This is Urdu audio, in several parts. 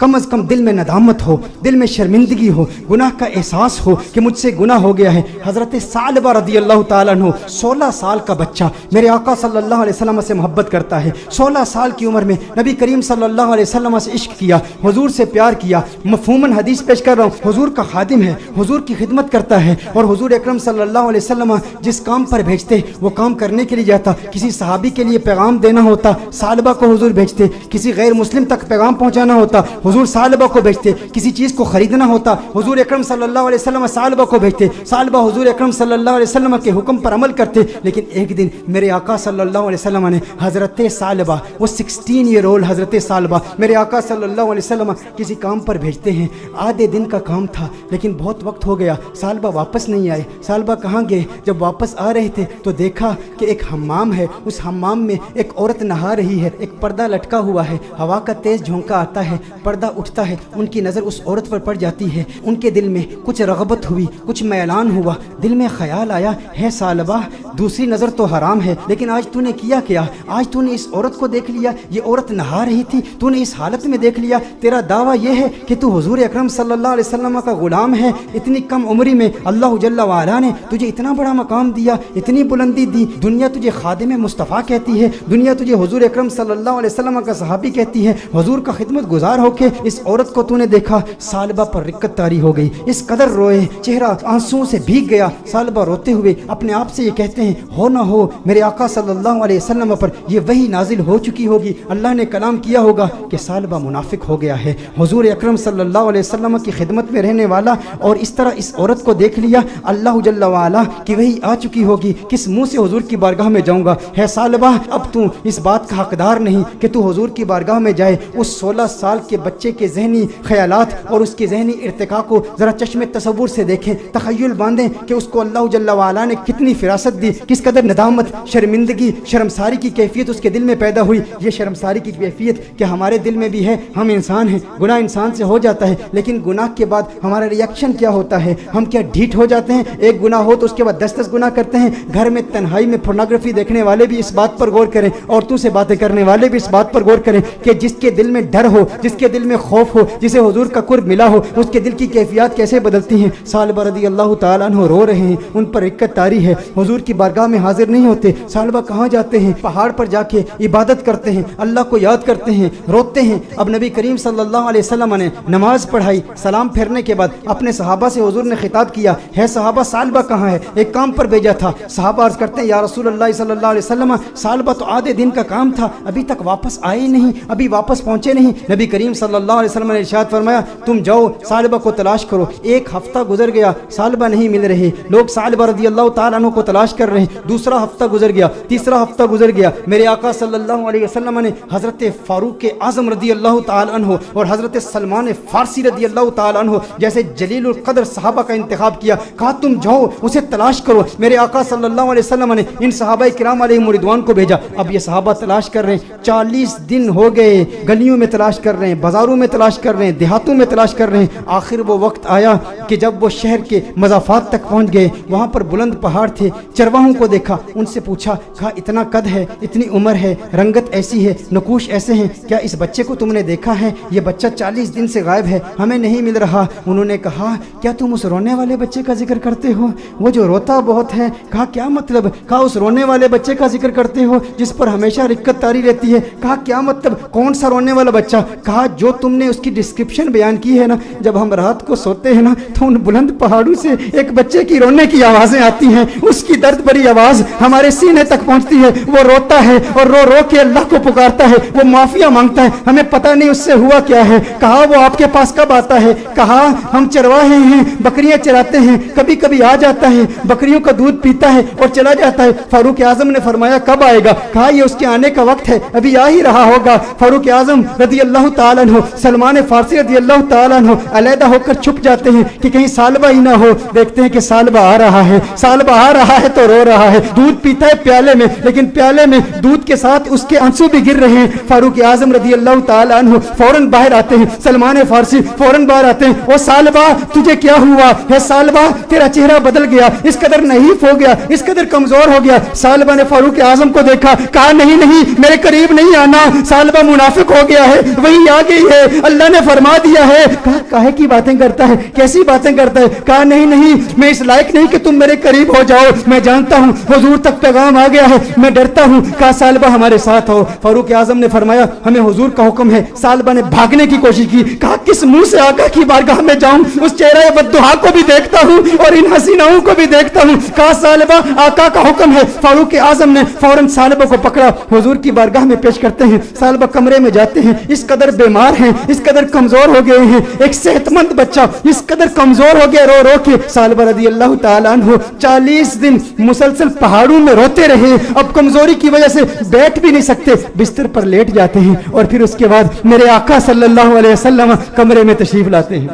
کم از کم دل میں ندامت ہو، دل میں شرمندگی ہو، گناہ کا احساس ہو کہ مجھ سے گناہ ہو گیا ہے۔ حضرت ثعلبہ رضی اللہ تعالیٰ عنہ 16 سال کا بچہ میرے آقا صلی اللہ علیہ وسلم سے محبت کرتا ہے۔ 16 سال کی عمر میں نبی کریم صلی اللہ علیہ وسلم سے عشق کیا، حضور سے پیار کیا۔ مفہوماً حدیث پیش کر رہا ہوں، حضور کا خادم ہے، حضور کی خدمت کرتا ہے، اور حضور اکرم صلی اللہ علیہ وسلم جس کام پر بھیجتے وہ کام کرنے کے لیے جاتا۔ کسی صحابی کے لیے پیغام دینا ہوتا، ثعلبہ کو حضور بھیجتے۔ کسی غیر مسلم تک پیغام پہنچانا ہوتا، حضور ثعلبہ کو بھیجتے۔ کسی چیز کو خریدنا ہوتا، حضور اکرم صلی اللہ علیہ وسلم ثعلبہ کو بھیجتے۔ ثعلبہ حضور اکرم صلی اللہ علیہ وسلم کے حکم پر عمل کرتے۔ لیکن ایک دن میرے آقا صلی اللہ علیہ وسلم نے حضرت ثعلبہ، وہ 16 ایئر اولڈ حضرت ثعلبہ میرے آقا صلی اللہ علیہ وسلم کسی کام پر بھیجتے ہیں۔ آدھے دن کا کام تھا لیکن بہت وقت ہو گیا، ثعلبہ واپس نہیں آئے۔ ثعلبہ کہاں گئے؟ جب واپس آ رہے تھے تو دیکھا کہ ایک حمام ہے، اس حمام میں ایک عورت نہا رہی ہے، ایک پردہ لٹکا ہوا ہے، ہوا کا تیز جھونکا آتا ہے، پردہ اٹھتا ہے، ان کی نظر اس عورت پر پڑ جاتی ہے۔ ان کے دل میں کچھ رغبت ہوئی، کچھ میلان ہوا، دل میں خیال آیا، ہے ثعلبہ دوسری نظر تو حرام ہے، لیکن آج تو نے کیا کیا؟ آج تو نے اس عورت کو دیکھ لیا، یہ عورت نہا رہی تھی، تو نے اس حالت میں دیکھ لیا، تیرا دعویٰ یہ ہے کہ تو حضور اکرم صلی اللہ علیہ وسلم کا غلام ہے۔ اتنی کم عمری میں اللہ جل وعلا نے تجھے اتنا بڑا مقام دیا، اتنی بلندی دی، دنیا تجھے خادم مصطفیٰ کہتی ہے، دنیا تجھے حضور اکرم صلی اللہ علیہ وسلم کا صحابی کہتی ہے، حضور کا خدمت گزار ہو کے اس عورت کو تو نے دیکھا۔ ثعلبہ پر رقت طاری ہو گئی، اس قدر روئے، چہرہ آنسوؤں سے بھیگ گیا۔ ثعلبہ روتے ہوئے اپنے آپ سے یہ کہتے ہیں، ہو نہ ہو میرے آقا صلی اللہ علیہ وسلم پر یہ وحی نازل ہو چکی ہوگی، اللہ نے کلام کیا ہوگا کہ ثعلبہ منافق ہو گیا ہے، حضور اکرم صلی اللہ علیہ وسلم کی خدمت میں رہنے والا، اور اس طرح اس عورت کو دیکھ لیا، اللہ جل وعلا کی وحی آ چکی ہوگی، کس منہ سے حضور کی بارگاہ میں جاؤں گا؟ ہے ثعلبہ اب تو اس بات کا حقدار نہیں کہ تو حضور کی بارگاہ میں جائے۔ اس 16 سال کے بچے کے ذہنی خیالات اور اس کے ذہنی ارتقاء کو ذرا چشم تصور سے دیکھیں، تخیل باندھیں کہ اس کو اللہ جل وعلا نے کتنی فراست دی، کس قدر ندامت، شرمندگی، شرمساری کی کیفیت اس کے دل میں پیدا ہوئی۔ یہ شرمساری کی کیفیت کہ ہمارے دل میں بھی ہے، ہم انسان ہیں، گناہ انسان سے ہو جاتا ہے، لیکن گناہ کے بعد ہمارا ری ایکشن کیا ہوتا ہے؟ ہم کیا ڈھیٹ ہو جاتے ہیں؟ ایک گناہ ہو تو اس کے بعد 10 گناہ کرتے ہیں۔ گھر میں تنہائی میں پورنوگرافی دیکھنے والے بھی اس بات پر غور کریں، عورتوں سے باتیں کرنے والے بھی اس بات پر غور کریں کہ جس کے دل میں ڈر ہو، جس کے دل میں خوف ہو، جسے حضور کا قرب ملا ہو، اس کے دل کی کیفیات کیسے بدلتی ہیں۔ ثعلبہ رضی اللہ تعالیٰ عنہ رو رہے ہیں، ان پر رقت طاری ہے، حضور کی بارگاہ میں حاضر نہیں ہوتے۔ ثعلبہ کہاں جاتے ہیں؟ پہاڑ پر جا کے عبادت کرتے ہیں، اللہ کو یاد کرتے ہیں، روتے ہیں۔ اب نبی کریم صلی اللہ علیہ وسلم نے نماز پڑھائی، سلام پھیرنے کے بعد اپنے صحابہ سے حضور نے خطاب کیا، ہے صحابہ ثعلبہ کہاں ہے؟ ایک کام پر بھیجا تھا۔ صحابہ عرض کرتے ہیں، یا رسول اللہ صلی اللہ علیہ وسلم ثعلبہ تو آدھے دن کا کام تھا، ابھی تک واپس آئے نہیں، ابھی واپس پہنچے نہیں۔ نبی کریم صلی اللہ علیہ وسلم نے ارشاد فرمایا، تم جاؤ ثعلبہ کو تلاش کرو۔ ایک ہفتہ گزر گیا، ثعلبہ نہیں مل رہے، لوگ ثعلبہ رضی اللہ تعالیٰ عنہ کو تلاش کر رہے ہیں۔ دوسرا ہفتہ گزر گیا، تیسرا ہفتہ گزر گیا، میرے آقا صلی اللہ علیہ وسلم نے حضرت فاروق اعظم رضی اللہ تعالیٰ عنہ اور حضرت سلمان فارسی رضی اللہ تعالیٰ عنہ جیسے جلیل القدر صحابہ کا انتخاب کیا، کہا تم جاؤ اسے تلاش کرو۔ میرے آقا صلی اللہ علیہ وسلم نے ان صحابہ کرام علیہم رضوان کو بھیجا۔ اب یہ صحابہ تلاش کر رہے ہیں، 40 دن ہو گئے، گلیوں میں تلاش کر رہے ہیں، بازاروں میں تلاش کر رہے ہیں، دیہاتوں میں تلاش کر رہے ہیں۔ آخر وہ وقت آیا کہ جب وہ شہر کے مضافات تک پہنچ گئے، وہاں پر بلند پہاڑ تھے، چرواہوں کو دیکھا، ان سے پوچھا، کہا اتنا قد ہے، اتنی عمر ہے، رنگت ایسی ہے، نقوش ایسے ہیں، کیا اس بچے کو تم نے دیکھا ہے؟ یہ بچہ 40 دن سے غائب ہے، ہمیں نہیں مل رہا۔ انہوں نے کہا، کیا تم اس رونے والے بچے کا ذکر کرتے ہو، وہ جو روتا بہت ہے؟ کہا کیا مطلب؟ کہا اس رونے والے بچے کا ذکر کرتے ہو جس پر ہمیشہ رقت طاری رہتی ہے؟ کہا کیا مطلب، کون سا رونے والا بچہ؟ کہا جو تم نے اس کی ڈسکرپشن بیان کی ہے نا، جب ہم رات کو سوتے ہیں نا تو ان بلند پہاڑوں سے ایک بچے کی رونے کی آوازیں آتی ہیں، اس کی درد بھری آواز ہمارے سینے تک پہنچتی ہے، وہ روتا ہے اور رو رو کے اللہ کو پکارتا ہے، وہ معافیا مانگتا ہے، ہمیں پتہ نہیں اس سے ہوا کیا ہے۔ کہا وہ آپ کے پاس کب آتا ہے؟ کہا ہم چرواہے ہیں، بکریاں چراتے ہیں، کبھی کبھی آ جاتا ہے، بکریوں کا دودھ پیتا ہے اور چلا جاتا ہے۔ فاروق اعظم نے فرمایا کب آئے گا؟ کہا یہ اس کے آنے کا وقت ہے، ابھی آ ہی رہا ہوگا۔ فاروق اعظم رضی اللہ تعالیٰ عنہ، سلمان فارسی رضی اللہ تعالیٰ عنہ علیحدہ ہو کر چھپ جاتے ہیں کہ کہیں ثعلبہ ہی نہ ہو۔ دیکھتے ہیں کہ ثعلبہ آ رہا ہے، ثعلبہ آ رہا ہے تو رو رو رہا ہے, دودھ پیتا ہے پیالے میں, لیکن پیالے میں دودھ کے ساتھ اس کے آنسو بھی گر رہے ہیں. فاروق اعظم رضی اللہ تعالی عنہ فوراً باہر آتے ہیں, سلمان فارسی فوراً باہر آتے ہیں. او سالبہ تجھے کیا ہوا ہے؟ سالبہ تیرا چہرہ بدل گیا, اس قدر نحیف ہو گیا, اس قدر کمزور ہو گیا. سالبہ نے فاروق اعظم کو دیکھا, کہا نہیں نہیں میرے قریب نہیں آنا, سالبہ منافق ہو گیا ہے, وہی آ گئی ہے, اللہ نے فرما دیا ہے. کہا کاہے کی باتیں کرتا ہے, کیسی باتیں کرتا ہے؟ کہا نہیں نہیں میں اس لائق نہیں کہ تم میرے قریب ہو جاؤ, میں جانتا ہوں حضور تک پیغام آ گیا ہے, میں ڈرتا ہوں. کہا سالبہ ہمارے ساتھ ہو. فاروق اعظم نے فرمایا ہمیں حضور کا حکم ہے. سالبہ نے بھاگنے کی کوشش کی, کہا کس منہ سے آقا کی بارگاہ میں جاؤں, اس چہرہ بددعا کو بھی دیکھتا ہوں اور ان حسیناؤں کو بھی دیکھتا ہوں. کہا سالبہ آقا کا حکم ہے. فاروق اعظم نے فوراً سالبہ کو پکڑا, حضور کی بارگاہ میں پیش کرتے ہیں. سالبہ کمرے میں جاتے ہیں, اس قدر بیمار ہیں, اس قدر کمزور ہو گئے ہیں, ایک صحت مند بچہ اس قدر کمزور ہو گیا رو رو کے. سالبہ رضی اللہ تعالیٰ عنہ 40 دن مسلسل پہاڑوں میں روتے رہے, اب کمزوری کی وجہ سے بیٹھ بھی نہیں سکتے, بستر پر لیٹ جاتے ہیں. اور پھر اس کے بعد میرے آقا صلی اللہ علیہ وسلم کمرے میں تشریف لاتے ہیں.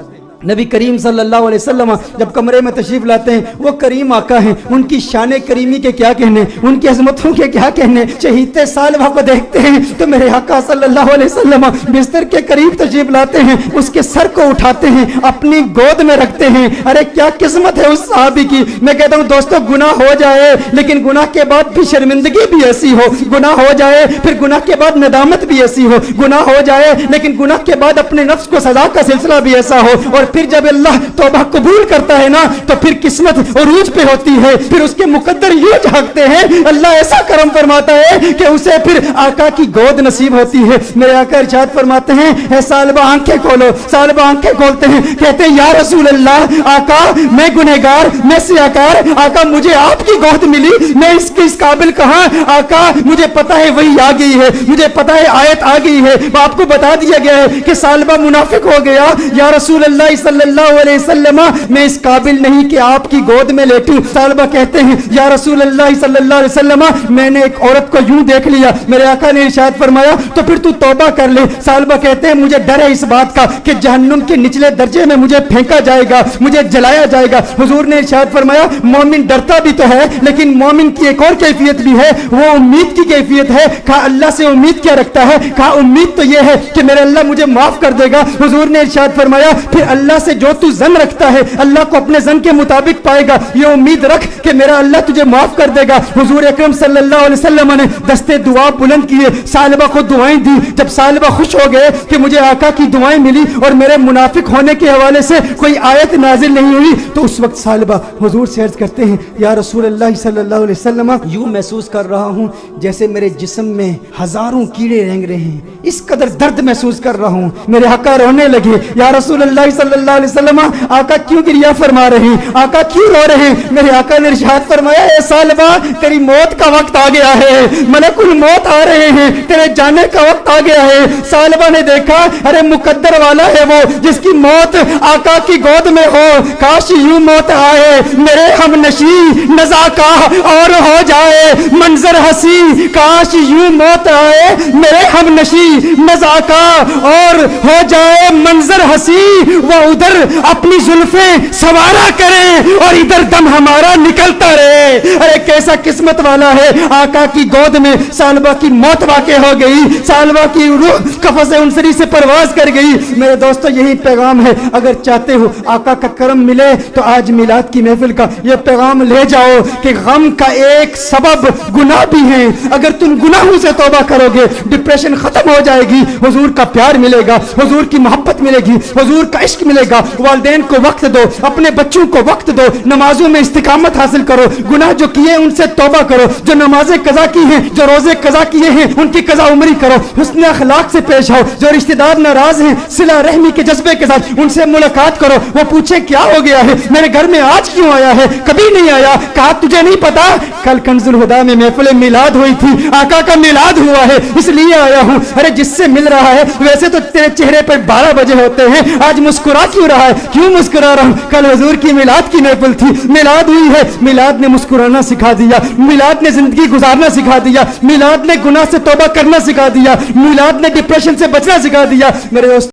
نبی کریم صلی اللہ علیہ وسلم جب کمرے میں تشریف لاتے ہیں, وہ کریم آقا ہیں, ان کی شان کریمی کے کیا کہنے, ان کی عظمتوں کے کیا کہنے. چہیتے سالبہ کو دیکھتے ہیں تو میرے آقا صلی اللہ علیہ وسلم بستر کے قریب تشریف لاتے ہیں, اس کے سر کو اٹھاتے ہیں, اپنی گود میں رکھتے ہیں. ارے کیا قسمت ہے اس صحابی کی. میں کہتا ہوں دوستو, گناہ ہو جائے لیکن گناہ کے بعد بھی شرمندگی بھی ایسی ہو, گناہ ہو جائے پھر گناہ کے بعد ندامت بھی ایسی ہو, گناہ ہو جائے لیکن گناہ کے بعد اپنے نفس کو سزا کا سلسلہ بھی ایسا ہو. اور پھر جب اللہ توبہ قبول کرتا ہے نا تو پھر قسمت عروج پہ ہوتی ہے, پھر اس کے مقدر یہ جھانکتے ہیں, اللہ ایسا کرم فرماتا ہے کہ اسے پھر آقا کی گود نصیب ہوتی ہے. میرے آقا ارشاد فرماتے ہیں اے سالبہ آنکھیں کھولو. سالبہ آنکھیں کھولتے ہیں, کہتے ہیں یا رسول اللہ, آقا میں گنہگار, میں سیاکار, آقا مجھے آپ کی گود ملی, میں اس قابل کہاں. آقا مجھے پتا ہے وہی آ گئی ہے, مجھے پتا ہے آیت آ گئی ہے, آپ کو بتا دیا گیا ہے کہ سالبہ منافق ہو گیا. یا رسول اللہ صلی اللہ علیہ وسلم میں اس قابل نہیں کہ آپ کی گود میں لیٹوں. سالبہ کہتے ہیں یا رسول اللہ صلی اللہ علیہ وسلم میں نے ایک عورت کو یوں دیکھ لیا, میرے آقا نے ارشاد فرمایا تو پھر تو توبہ کر لے. سالبہ کہتے ہیں مجھے ڈر ہے اس بات کا کہ جہنم کے نچلے درجے میں مجھے پھینکا جائے گا, مجھے جلایا جائے گا. حضور نے ارشاد فرمایا مومن ڈرتا بھی تو ہے لیکن مومن کی ایک اور کیفیت بھی ہے, وہ امید کی کیفیت ہے. کہا اللہ سے امید کیا رکھتا ہے؟ کہا امید تو یہ ہے کہ میرے اللہ مجھے معاف کر دے گا. حضور نے ارشاد فرمایا پھر اللہ سے جو تو زن رکھتا ہے اللہ کو اپنے زن کے مطابق پائے گا, یہ امید رکھ کہ میرا اللہ تجھے معاف کر دے گا. حضور اکرم صلی اللہ علیہ وسلم نے دستے دعا بلند کیے, سالبہ کو دعائیں دی. جب سالبہ خوش ہو گئے کہ مجھے آقا کی دعائیں ملی اور میرے منافق ہونے کے حوالے سے کوئی آیت نازل نہیں ہوئی, تو اس وقت سالبہ حضور سے عرض کرتے ہیں یا رسول اللہ صلی اللہ علیہ وسلم یوں محسوس کر رہا ہوں جیسے میرے جسم میں ہزاروں کیڑے رینگ رہے ہیں, اس قدر درد محسوس کر رہا ہوں. میرے آقا رونے لگے, یا رسول اللہ صلی اللہ علیہ وسلم آقا کیوں گریہ فرما رہے ہیں, آقا کیوں رو رہے ہیں؟ میرے آقا نے ارشاد فرمایا اے سالبہ تیری موت کا وقت آ گیا ہے, ملک الموت آ رہے ہیں, تیرے جانے کا وقت آ گیا ہے. سالبہ نے دیکھا ارے مقدر والا ہے وہ جس کی موت آقا کی گود میں ہو, کاش یوں موت آئے میرے ہم نشی نزاکا اور ہو جائے منظر ہنسی, کاش یوں موت آئے میرے ہم نشی نزاکا اور ہو جائے منظر ہنسی. وہ ادھر اپنی زلفیں سوارا کرے اور ادھر دم ہمارا نکلتا رہے. ارے کیسا قسمت والا ہے, آقا کی گود میں سالبہ کی موت واقع ہو گئی, سالبہ کی روح قفس انصری سے پرواز کر گئی. میرے دوستو یہی پیغام ہے, اگر چاہتے ہو آقا کا کرم ملے تو آج میلاد کی محفل کا یہ پیغام لے جاؤ کہ غم کا ایک سبب گناہ بھی ہے. اگر تم گناہوں سے توبہ کرو گے ڈپریشن ختم ہو جائے گی, حضور کا پیار ملے گا, حضور کی محبت ملے گی, حضور کا عشق ملے گا. والدین کو وقت دو, اپنے بچوں کو وقت دو, نمازوں میں استقامت حاصل کرو, گناہ جو کیے ان سے توبہ کرو, جو نمازیں قضا کی ہیں, جو روزے قضا کیے ہیں ان کی قضا عمری کرو, حسن اخلاق سے پیش آؤ. جو رشتہ دار ناراض ہیں صلہ رحمی کے جذبے کے ساتھ ان سے ملاقات کرو, وہ پوچھیں کیا ہو گیا ہے, میرے گھر میں آج کیوں آیا ہے, کبھی نہیں آیا. کہا تجھے نہیں پتا کل کنز الہدیٰ میں محفل میلاد ہوئی تھی, آقا کا میلاد ہوا ہے اس لیے آیا ہوں. ارے جس سے مل رہا ہے ویسے تو تیرے چہرے پر 12 بجے ہوتے ہیں, آج مسکرا کیوں رہا ہے؟ کیوں مسکرا رہا ہوں؟ کل حضور کی میلاد کی محفل تھی, میلاد ہوئی ہے, میلاد نے مسکرانا سکھا دیا, میلاد نے زندگی گزارنا سکھا دیا, میلاد نے گناہ سے توبہ کرنا سکھا دیا, میلاد نے ڈپریشن سے بچنا سکھا دیا. میرے دوست